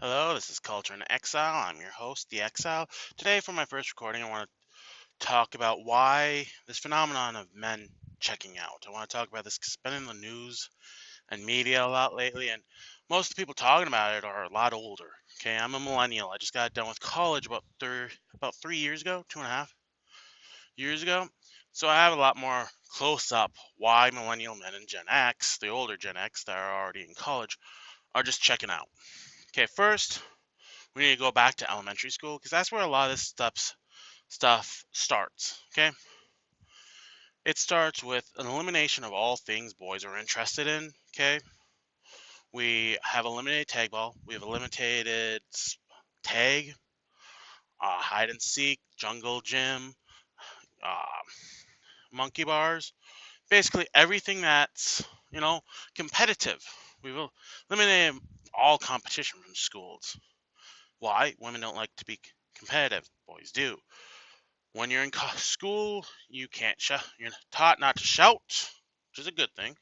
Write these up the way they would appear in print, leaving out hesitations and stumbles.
Hello, this is Culture in Exile. I'm your host, The Exile. Today, for my first recording, I want to talk about why this phenomenon of men checking out. I want to talk about this 'cause it's been in the news and media a lot lately, and most of the people talking about it are a lot older. Okay, I'm a millennial. I just got done with college about 3 years ago, 2.5 years ago. So I have a lot more close up why millennial men and Gen X, the older Gen X that are already in college, are just checking out. Okay, first, we need to go back to elementary school because that's where a lot of this stuff starts. Okay, it starts with an elimination of all things boys are interested in. Okay, we have eliminated tag ball, we have eliminated tag, hide and seek, jungle gym, uh, monkey bars, basically everything that's competitive. We've eliminated all competition from schools. Why? Women don't like to be competitive, boys do. When you're in school, you can't shout. You're taught not to shout, which is a good thing,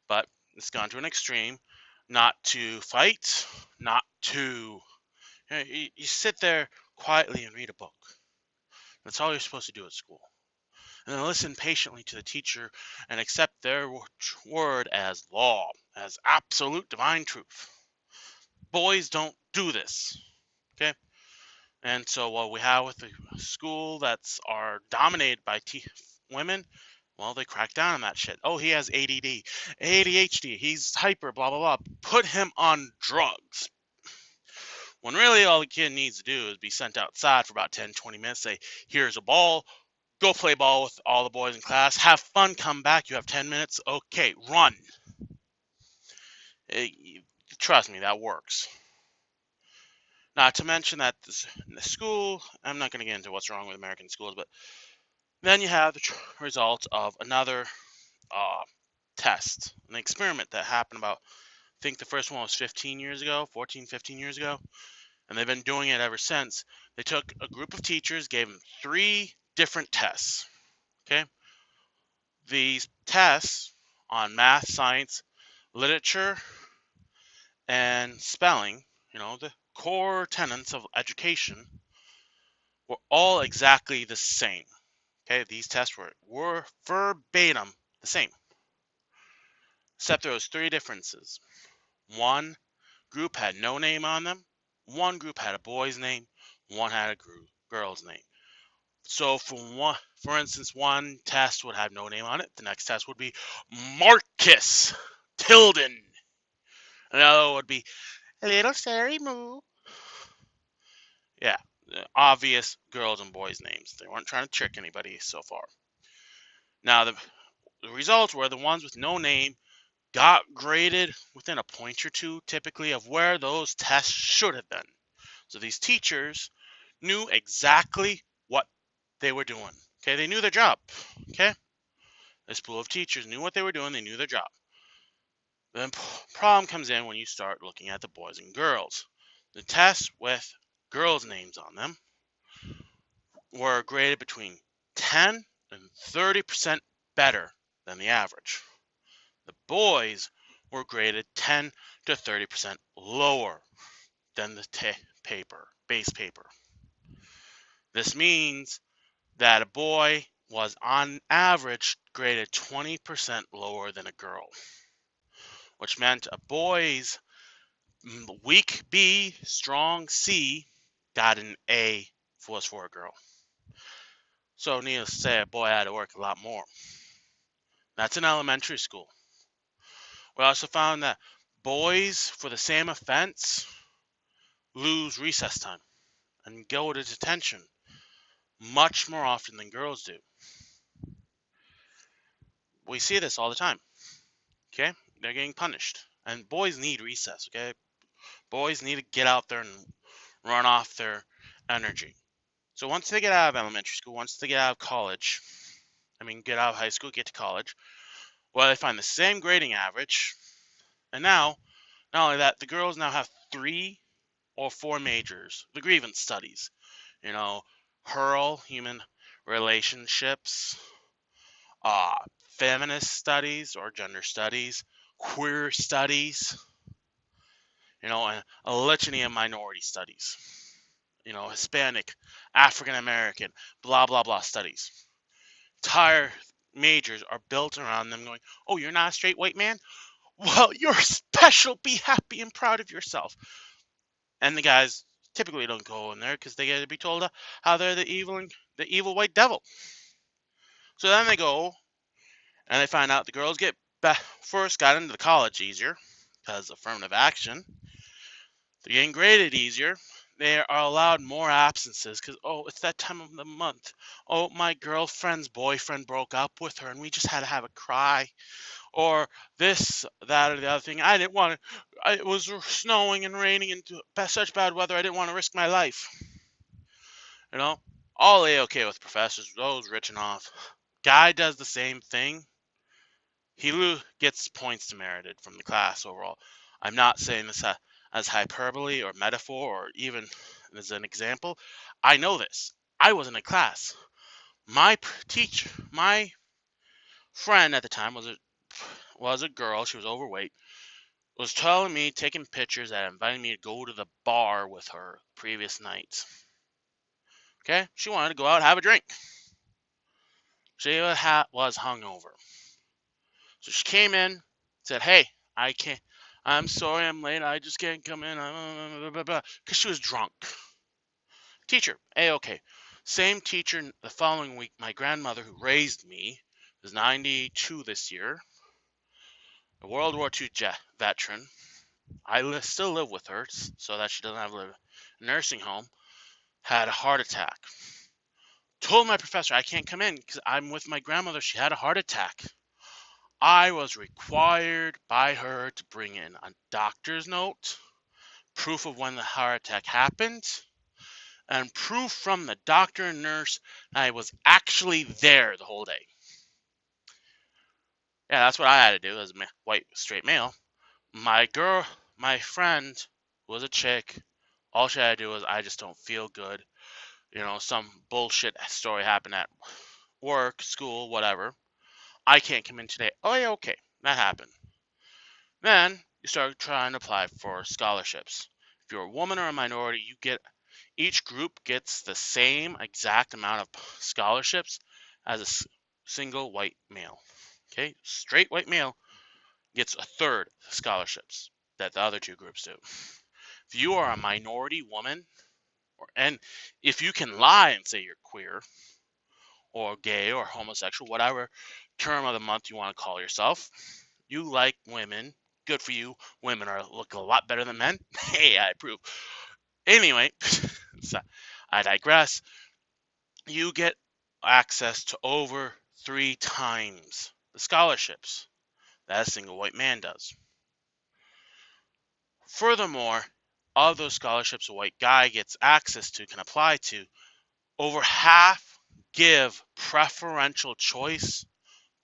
but it's gone to an extreme. Not to fight, not to. You sit there quietly and read a book. That's all you're supposed to do at school. And then listen patiently to the teacher and accept their word as law, as absolute divine truth. Boys don't do this. Okay? And so what we have with the school that's are dominated by women, well, they crack down on that shit. Oh, he has ADD, ADHD, he's hyper, blah, blah, blah. Put him on drugs. When really all the kid needs to do is be sent outside for about 10, 20 minutes, say, here's a ball, go play ball with all the boys in class, have fun, come back, you have 10 minutes, okay, run. Eh, Trust me, that works. Not to mention that in the school, I'm not going to get into what's wrong with American schools, but then you have the results of another uh, test, an experiment that happened about, I think the first one was 15 years ago, 14, 15 years ago, and they've been doing it ever since. They took a group of teachers, gave them 3 different tests, okay? These tests on math, science, literature, and spelling, the core tenets of education, were all exactly the same. Okay, these tests were verbatim the same, except there was 3 differences. One group had no name on them. One group had a boy's name. One had a girl's name. So for instance, one test would have no name on it. The next test would be Marcus Tilden. Another would be Little Sari Moo. Yeah, obvious girls and boys' names. They weren't trying to trick anybody so far. Now the results were the ones with no name got graded within a point or two, typically, of where those tests should have been. So these teachers knew exactly what they were doing. Okay, they knew their job. Okay, this pool of teachers knew what they were doing. They knew their job. The problem comes in when you start looking at the boys and girls. The tests with girls' names on them were graded between 10 and 30% better than the average. The boys were graded 10 to 30% lower than the base paper. This means that a boy was on average graded 20% lower than a girl, which meant a boy's weak B, strong C got an A was for a girl. So needless to say, a boy had to work a lot more. That's in elementary school. We also found that boys, for the same offense, lose recess time and go to detention much more often than girls do. We see this all the time. Okay? They're getting punished. And boys need recess, okay? Boys need to get out there and run off their energy. So once they get out of elementary school, once they get out of college, get out of high school, get to college, well, they find the same grading average. And now, not only that, the girls now have 3 or 4 majors, the grievance studies. HURL, human relationships, feminist studies or gender studies, queer studies, and a litany of minority studies, Hispanic, African American, blah, blah, blah studies. Entire majors are built around them going, oh, you're not a straight white man? Well, you're special. Be happy and proud of yourself. And the guys typically don't go in there because they get to be told how they're the evil white devil. So then they go and they find out the girls first got into the college easier because affirmative action. They're getting graded easier. They are allowed more absences because, oh, it's that time of the month. Oh, my girlfriend's boyfriend broke up with her and we just had to have a cry. Or this, that, or the other thing. I didn't want to. It was snowing and raining and such bad weather. I didn't want to risk my life. All A-okay with professors. Those rich and off. Guy does the same thing. He gets points demerited from the class overall. I'm not saying this as hyperbole or metaphor or even as an example. I know this. I was in a class. My teacher, my friend at the time was a girl. She was overweight. Was telling me, taking pictures, that invited me to go to the bar with her previous night. Okay? She wanted to go out and have a drink. She was hungover. So she came in, said, hey, I'm sorry I'm late. I just can't come in. Because she was drunk. Teacher, A-okay. Same teacher the following week, my grandmother who raised me, is 92 this year, a World War II veteran. I still live with her so that she doesn't have to live in a nursing home. Had a heart attack. Told my professor I can't come in because I'm with my grandmother. She had a heart attack. I was required by her to bring in a doctor's note, proof of when the heart attack happened, and proof from the doctor and nurse that I was actually there the whole day. Yeah, that's what I had to do as a white straight male. My friend was a chick. All she had to do was, I just don't feel good. Some bullshit story happened at work, school, whatever. I can't come in today. Oh, yeah, okay. That happened. Then you start trying to apply for scholarships. If you're a woman or a minority, each group gets the same exact amount of scholarships as a single white male. Okay? Straight white male gets a third of the scholarships that the other two groups do. If you are a minority woman, and if you can lie and say you're queer or gay or homosexual, whatever term of the month you want to call yourself, you like women, good for you. Women look a lot better than men. Hey, I approve. Anyway, so I digress. You get access to over 3 times the scholarships that a single white man does. Furthermore, of those scholarships a white guy gets access to, can apply to, over half give preferential choice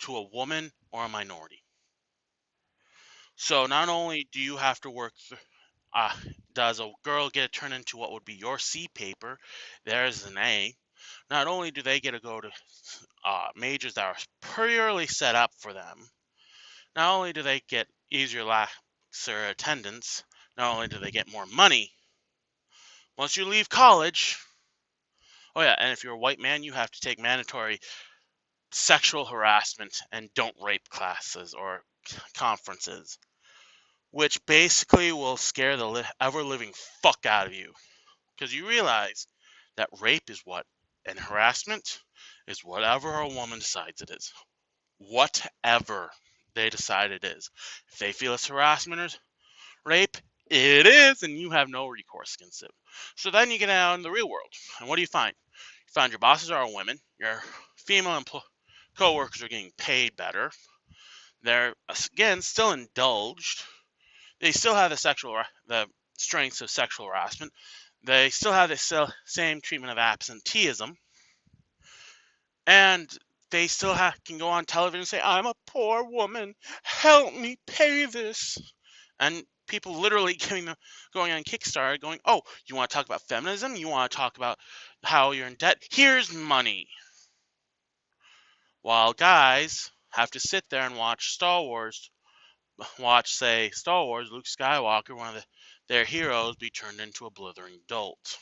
to a woman or a minority. So not only do you have to work, does a girl get to turn into what would be your C paper, there's an A. Not only do they get to go to majors that are purely set up for them, not only do they get easier lesser attendance, not only do they get more money, once you leave college, oh yeah, and if you're a white man, you have to take mandatory sexual harassment and don't rape classes or conferences, which basically will scare the ever-living fuck out of you. Because you realize that rape is what, and harassment is whatever a woman decides it is. Whatever they decide it is. If they feel it's harassment or rape, it is, and you have no recourse against it. So then you get out in the real world, and what do you find? You find your bosses are women, your female co-workers are getting paid better. They're, again, still indulged. They still have the strengths of sexual harassment. They still have the same treatment of absenteeism. And they still can go on television and say, I'm a poor woman. Help me pay this. And people literally going on Kickstarter going, oh, you want to talk about feminism? You want to talk about how you're in debt? Here's money. While guys have to sit there and watch Star Wars, Luke Skywalker, one of their heroes be turned into a blithering dolt,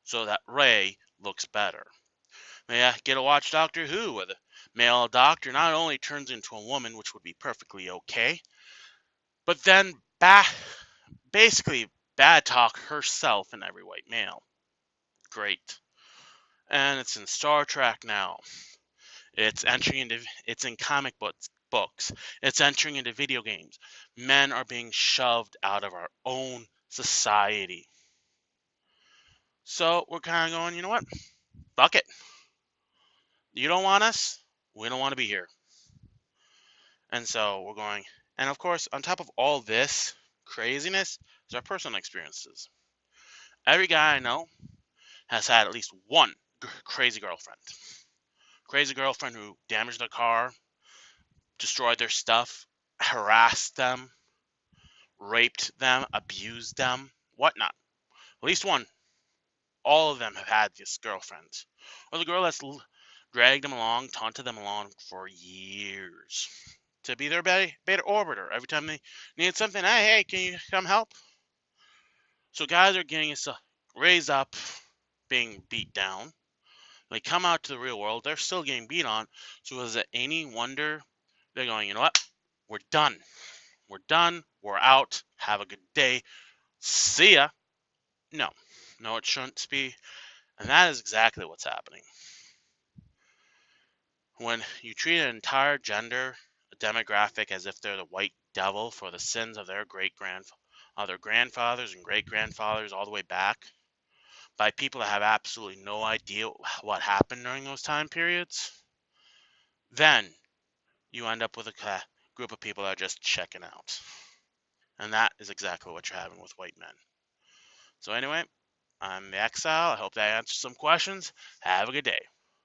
so that Rey looks better. May I get to watch Doctor Who, where the male doctor not only turns into a woman, which would be perfectly okay, but then basically bad talk herself in every white male. Great. And it's in Star Trek now. It's in comic books. It's entering into video games. Men are being shoved out of our own society. So we're kind of going, you know what? Fuck it. You don't want us? We don't want to be here. And so we're going, and of course, on top of all this craziness, is our personal experiences. Every guy I know has had at least one crazy girlfriend. Crazy girlfriend who damaged their car, destroyed their stuff, harassed them, raped them, abused them, whatnot. At least one. All of them have had this girlfriend. Or the girl that's dragged them along, taunted them along for years. To be their beta orbiter. Every time they need something, hey, can you come help? So guys are getting raised up, being beat down. They come out to the real world, they're still getting beat on. So is it any wonder they're going, you know what? We're done. We're done. We're out. Have a good day. See ya. No, it shouldn't be. And that is exactly what's happening. When you treat an entire gender, a demographic, as if they're the white devil for the sins of their grandfathers and great grandfathers all the way back, by people that have absolutely no idea what happened during those time periods, then you end up with a group of people that are just checking out. And that is exactly what you're having with white men. So anyway, I'm the Exile. I hope that answers some questions. Have a good day.